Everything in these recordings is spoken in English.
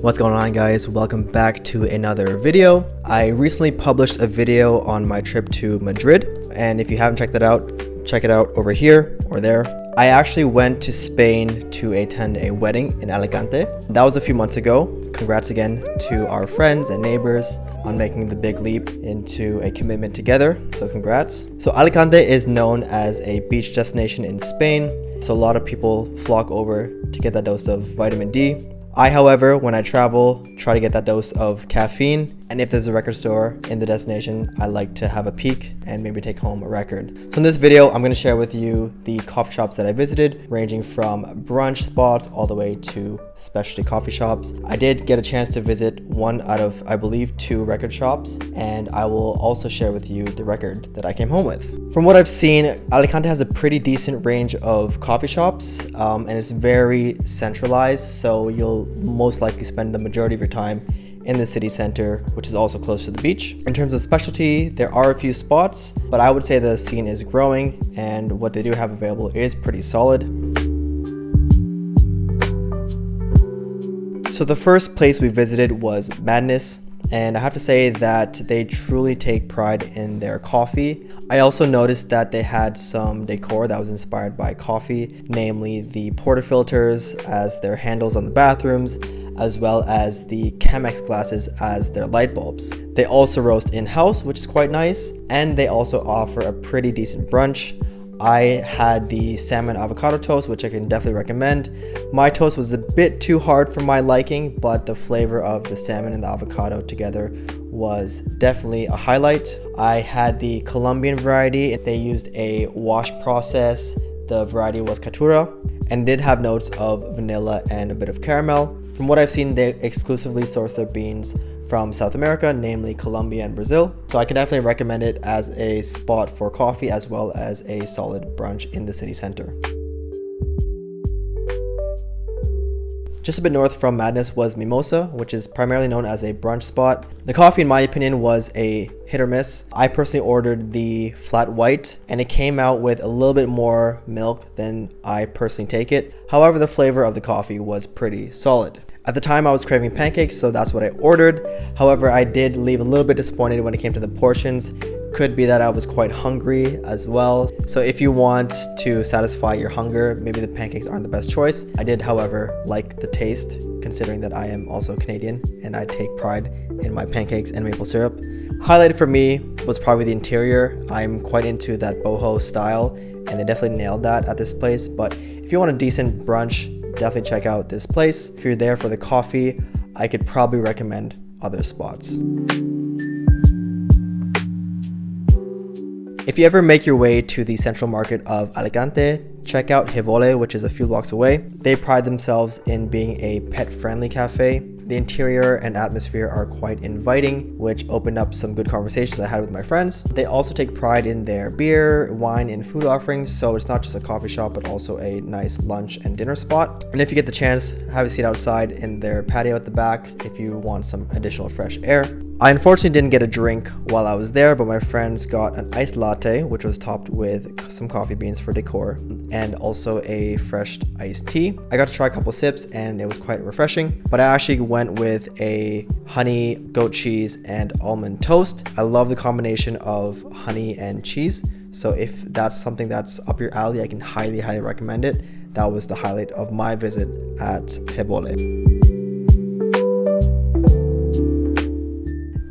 What's going on, guys? Welcome back to another video. I recently published a video on my trip to Madrid, and if you haven't checked that out, check it out over here or there. I actually went to Spain to attend a wedding in Alicante. That was a few months ago. Congrats again to our friends and neighbors on making the big leap into a commitment together, so congrats. So Alicante is known as a beach destination in Spain, so a lot of people flock over to get that dose of vitamin D. I, however, when I travel, try to get that dose of caffeine, and if there's a record store in the destination, I like to have a peek and maybe take home a record. So in this video, I'm going to share with you the coffee shops that I visited, ranging from brunch spots all the way to specialty coffee shops. I did get a chance to visit one out of, I believe, 2 record shops, and I will also share with you the record that I came home with. From what I've seen, Alicante has a pretty decent range of coffee shops, and it's very centralized, so you'll most likely spend the majority of your time in the city center, which is also close to the beach. In terms of specialty, there are a few spots, but I would say the scene is growing and what they do have available is pretty solid. So the first place we visited was Madness, and I have to say that they truly take pride in their coffee. I also noticed that they had some decor that was inspired by coffee, namely the portafilters as their handles on the bathrooms, as well as the Chemex glasses as their light bulbs. They also roast in-house, which is quite nice, and they also offer a pretty decent brunch. I had the salmon avocado toast, which I can definitely recommend. My toast was a bit too hard for my liking, but the flavor of the salmon and the avocado together was definitely a highlight. I had the Colombian variety. They used a wash process. The variety was Catura and did have notes of vanilla and a bit of caramel. From what I've seen, they exclusively source their beans from South America, namely Colombia and Brazil. So I can definitely recommend it as a spot for coffee as well as a solid brunch in the city center. Just a bit north from Madness was Mimosa, which is primarily known as a brunch spot. The coffee, in my opinion, was a hit or miss. I personally ordered the flat white, and it came out with a little bit more milk than I personally take it. However, the flavor of the coffee was pretty solid. At the time, I was craving pancakes, so that's what I ordered. However, I did leave a little bit disappointed when it came to the portions. Could be that I was quite hungry as well. So if you want to satisfy your hunger, maybe the pancakes aren't the best choice. I did, however, like the taste, considering that I am also Canadian and I take pride in my pancakes and maple syrup. Highlighted for me was probably the interior. I'm quite into that boho style, and they definitely nailed that at this place. But if you want a decent brunch, definitely check out this place. If you're there for the coffee, I could probably recommend other spots. If you ever make your way to the central market of Alicante, check out Jevole, which is a few blocks away. They pride themselves in being a pet-friendly cafe. The interior and atmosphere are quite inviting, which opened up some good conversations I had with my friends. They also take pride in their beer, wine, and food offerings, so it's not just a coffee shop, but also a nice lunch and dinner spot. And if you get the chance, have a seat outside in their patio at the back if you want some additional fresh air. I unfortunately didn't get a drink while I was there, but my friends got an iced latte, which was topped with some coffee beans for decor, and also a fresh iced tea. I got to try a couple sips and it was quite refreshing, but I actually went with a honey, goat cheese, and almond toast. I love the combination of honey and cheese, so if that's something that's up your alley, I can highly recommend it. That was the highlight of my visit at Jevole.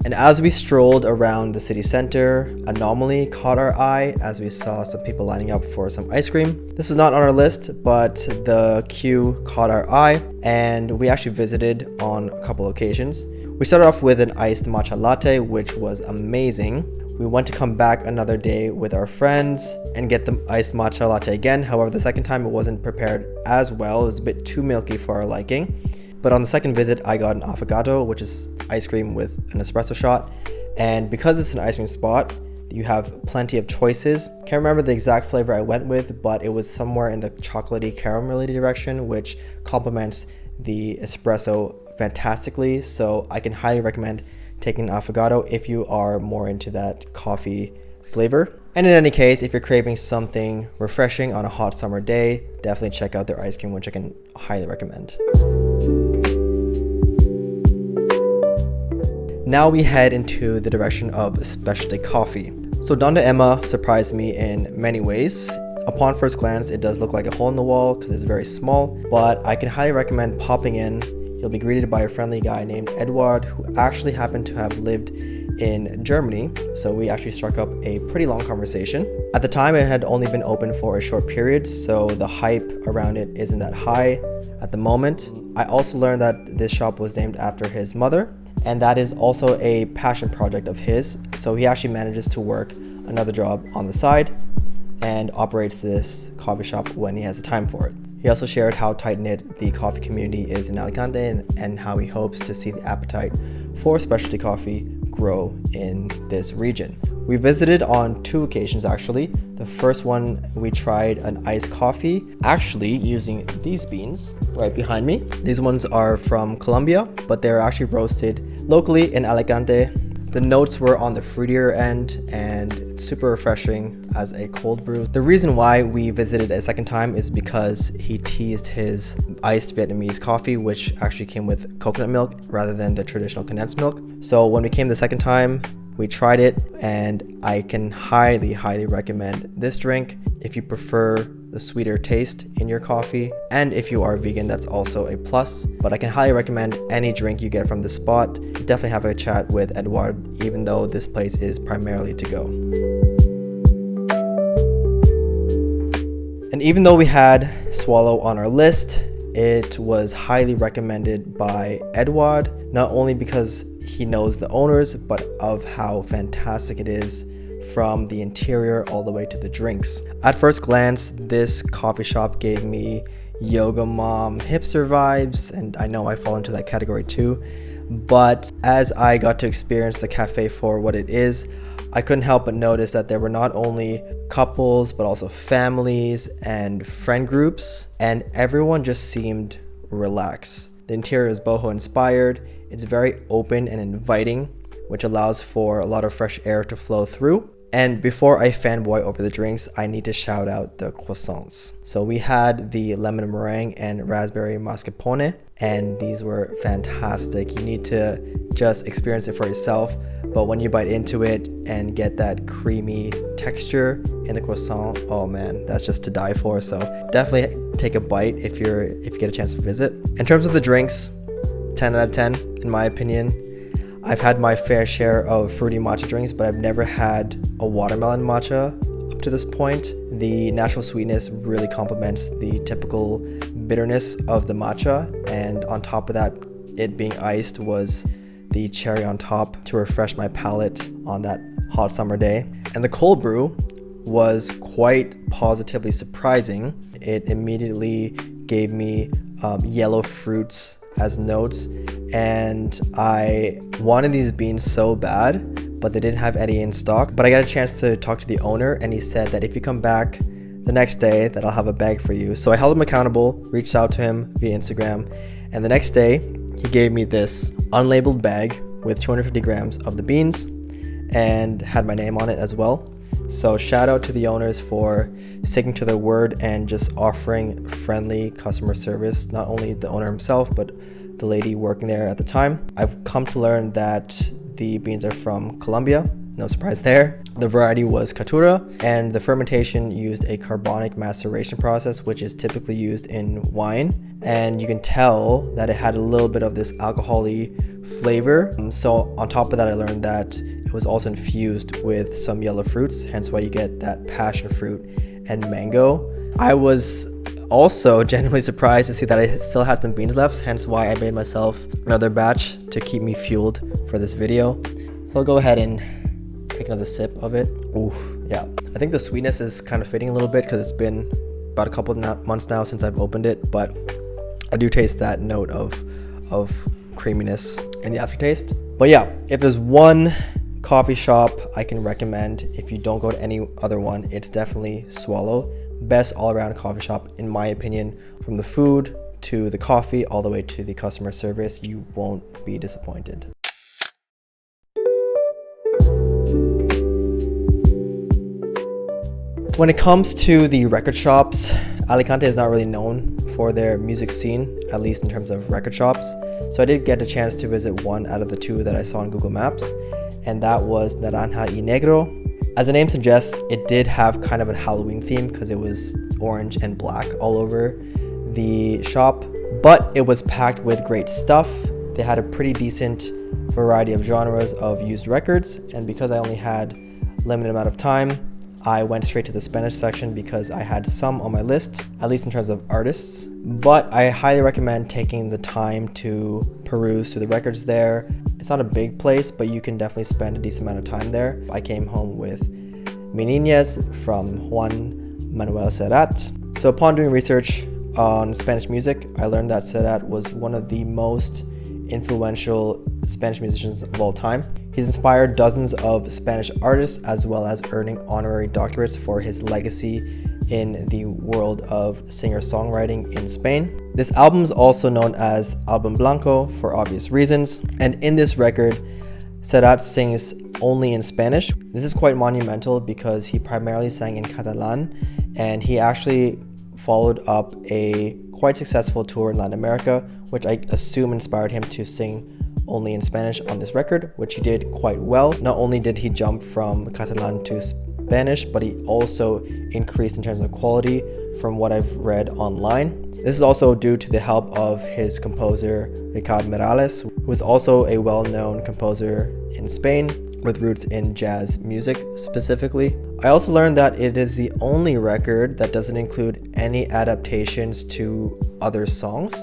And as we strolled around the city center, Anomaly caught our eye as we saw some people lining up for some ice cream. This was not on our list, but the queue caught our eye, and we actually visited on a couple occasions. We started off with an iced matcha latte, which was amazing. We want to come back another day with our friends and get the iced matcha latte again. However, the second time it wasn't prepared as well. It was a bit too milky for our liking. But on the second visit, I got an affogato, which is ice cream with an espresso shot. And because it's an ice cream spot, you have plenty of choices. Can't remember the exact flavor I went with, but it was somewhere in the chocolatey caramelly direction, which complements the espresso fantastically. So I can highly recommend taking an affogato if you are more into that coffee flavor. And in any case, if you're craving something refreshing on a hot summer day, definitely check out their ice cream, which I can highly recommend. Now we head into the direction of specialty coffee. So Donde surprised me in many ways. Upon first glance, it does look like a hole in the wall because it's very small, but I can highly recommend popping in. You'll be greeted by a friendly guy named Edward, who actually happened to have lived in Germany, so we actually struck up a pretty long conversation. At the time, it had only been open for a short period, so the hype around it isn't that high at the moment. I also learned that this shop was named after his mother, and that is also a passion project of his, so he actually manages to work another job on the side and operates this coffee shop when he has the time for it. He also shared how tight-knit the coffee community is in Alicante and how he hopes to see the appetite for specialty coffee grow in this region. We visited on 2 occasions actually. The first one, we tried an iced coffee, actually using these beans right behind me. These ones are from Colombia, but they're actually roasted locally in Alicante. The notes were on the fruitier end and it's super refreshing as a cold brew. The reason why we visited a second time is because he teased his iced Vietnamese coffee, which actually came with coconut milk rather than the traditional condensed milk. So when we came the second time, we tried it and I can highly recommend this drink if you prefer the sweeter taste in your coffee, and if you are vegan, that's also a plus. But I can highly recommend any drink you get from this spot. Definitely have a chat with Edward, even though this place is primarily to go. And even though we had Swallow on our list, it was highly recommended by Edward, not only because he knows the owners, but of how fantastic it is from the interior all the way to the drinks. At first glance, this coffee shop gave me yoga mom hipster vibes, and I know I fall into that category too. But as I got to experience the cafe for what it is, I couldn't help but notice that there were not only couples, but also families and friend groups, and everyone just seemed relaxed. The interior is boho inspired. It's very open and inviting, which allows for a lot of fresh air to flow through. And before I fanboy over the drinks, I need to shout out the croissants. So we had the lemon meringue and raspberry mascarpone, and these were fantastic. You need to just experience it for yourself. But when you bite into it and get that creamy texture in the croissant, oh man, that's just to die for. So definitely take a bite if you get a chance to visit. In terms of the drinks, 10 out of 10 in my opinion. I've had my fair share of fruity matcha drinks, but I've never had a watermelon matcha up to this point. The natural sweetness really complements the typical bitterness of the matcha, and on top of that, it being iced was the cherry on top to refresh my palate on that hot summer day. And the cold brew was quite positively surprising. It immediately gave me yellow fruits as notes, and I wanted these beans so bad, but they didn't have any in stock. But I got a chance to talk to the owner, and he said that if you come back the next day that I'll have a bag for you. So I held him accountable, reached out to him via Instagram, and the next day he gave me this unlabeled bag with 250 grams of the beans and had my name on it as well. So shout out to the owners for sticking to their word and just offering friendly customer service, not only the owner himself, but the lady working there at the time. I've come to learn that the beans are from Colombia, no surprise there. The variety was Caturra, and the fermentation used a carbonic maceration process, which is typically used in wine. And you can tell that it had a little bit of this alcohol-y flavor. So on top of that, I learned that it was also infused with some yellow fruits, hence why you get that passion fruit and mango. I was also genuinely surprised to see that I still had some beans left, hence why I made myself another batch to keep me fueled for this video. So I'll go ahead and take another sip of it. Ooh, yeah. I think the sweetness is kind of fading a little bit because it's been about a couple months now since I've opened it, but I do taste that note of creaminess in the aftertaste. But yeah, if there's one coffee shop I can recommend if you don't go to any other one, it's definitely Swallow. Best all-around coffee shop in my opinion. From the food to the coffee all the way to the customer service, you won't be disappointed. When it comes to the record shops, Alicante is not really known for their music scene, at least in terms of record shops. So I did get a chance to visit one out of the two that I saw on Google Maps, and that was Naranja y Negro. As the name suggests, it did have kind of a Halloween theme because it was orange and black all over the shop, but it was packed with great stuff. They had a pretty decent variety of genres of used records, and because I only had limited amount of time, I went straight to the Spanish section because I had some on my list, at least in terms of artists. But I highly recommend taking the time to peruse through the records there. It's not a big place, but you can definitely spend a decent amount of time there. I came home with Mi Niñez from Juan Manuel Serrat. So upon doing research on Spanish music, I learned that Serrat was one of the most influential Spanish musicians of all time. He's inspired dozens of Spanish artists, as well as earning honorary doctorates for his legacy in the world of singer-songwriting in Spain. This album is also known as Album Blanco for obvious reasons, and in this record, Serrat sings only in Spanish. This is quite monumental because he primarily sang in Catalan, and he actually followed up a quite successful tour in Latin America, which I assume inspired him to sing only in Spanish on this record, which he did quite well. Not only did he jump from Catalan to Spanish, but he also increased in terms of quality from what I've read online. This is also due to the help of his composer Ricardo Morales, who is also a well-known composer in Spain with roots in jazz music specifically. I also learned that it is the only record that doesn't include any adaptations to other songs,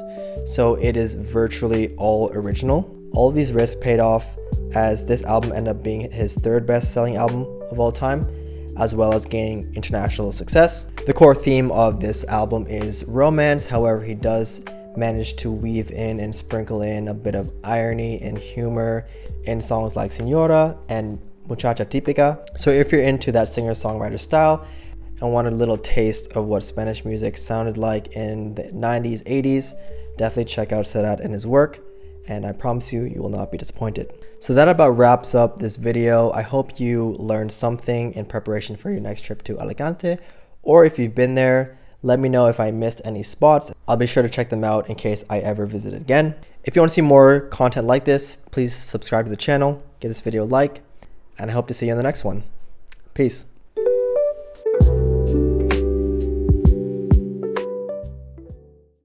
so it is virtually all original. All of these risks paid off, as this album ended up being his third best-selling album of all time, as well as gaining international success. The core theme of this album is romance, however, he does manage to weave in and sprinkle in a bit of irony and humor in songs like Señora and Muchacha Típica. So if you're into that singer-songwriter style and want a little taste of what Spanish music sounded like in the 90s, 80s, definitely check out Serrat and his work, and I promise you, you will not be disappointed. So that about wraps up this video. I hope you learned something in preparation for your next trip to Alicante, or if you've been there, let me know if I missed any spots. I'll be sure to check them out in case I ever visit again. If you want to see more content like this, please subscribe to the channel, give this video a like, and I hope to see you in the next one. Peace.